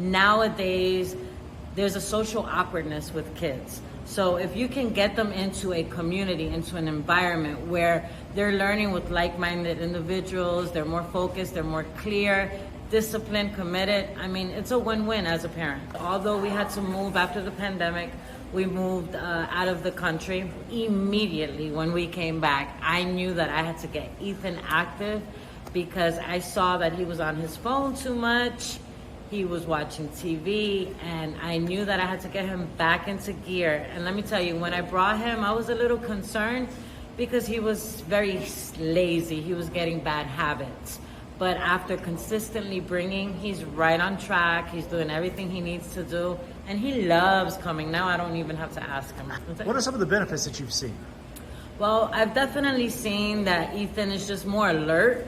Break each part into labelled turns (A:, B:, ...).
A: Nowadays, there's a social awkwardness with kids. So if you can get them into a community, into an environment where they're learning with like-minded individuals, they're more focused, they're more clear, disciplined, committed, I mean, it's a win-win as a parent. Although we had to move after the pandemic, we moved out of the country. Immediately when we came back, I knew that I had to get Ethan active because I saw that he was on his phone too much. He was watching TV, and I knew that I had to get him back into gear. And let me tell you, when I brought him, I was a little concerned because he was very lazy. He was getting bad habits. But after consistently bringing, he's right on track. He's doing everything he needs to do, and he loves coming. Now I don't even have to ask him.
B: What are some of the benefits that you've seen?
A: Well, I've definitely seen that Ethan is just more alert.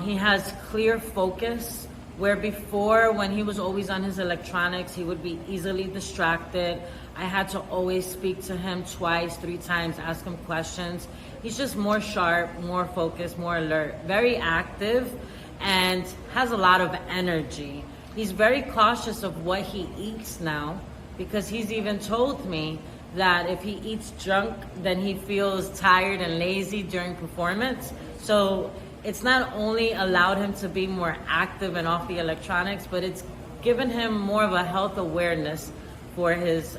A: He has clear focus. Where before, when he was always on his electronics, he would be easily distracted. I had to always speak to him twice, 3 times, ask him questions. He's just more sharp, more focused, more alert, very active, and has a lot of energy. He's very cautious of what he eats now, because he's even told me that if he eats junk, then he feels tired and lazy during performance. So it's not only allowed him to be more active and off the electronics, but it's given him more of a health awareness for his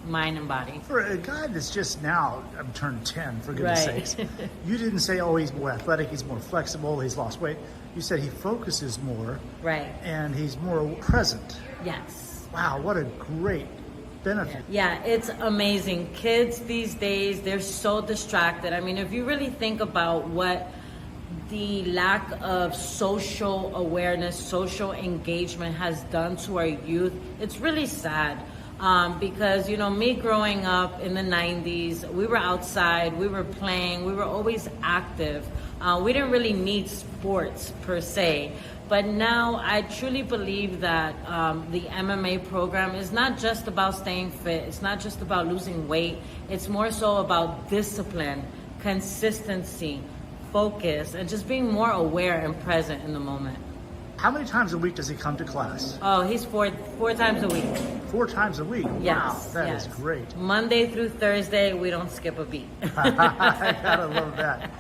A: mind and body.
B: For a guy that's just now turned 10, for goodness sakes, you didn't say, oh, he's more athletic, he's more flexible, he's lost weight. You said he focuses more.
A: Right.
B: And he's more present.
A: Yes.
B: Wow, what a great benefit.
A: Yeah, it's amazing. Kids these days, they're so distracted. I mean, if you really think about what the lack of social awareness, social engagement has done to our youth, it's really sad. Because, you know, me growing up in the 90s, we were outside, we were playing, we were always active. We didn't really need sports per se. But now I truly believe that the MMA program is not just about staying fit. It's not just about losing weight. It's more so about discipline, consistency, focus, and just being more aware and present in the moment.
B: How many times a week does he come to class?
A: Oh, he's four times a week.
B: 4 times a week?
A: Yes.
B: Wow, that is great.
A: Monday through Thursday, we don't skip a beat.
B: I gotta love that.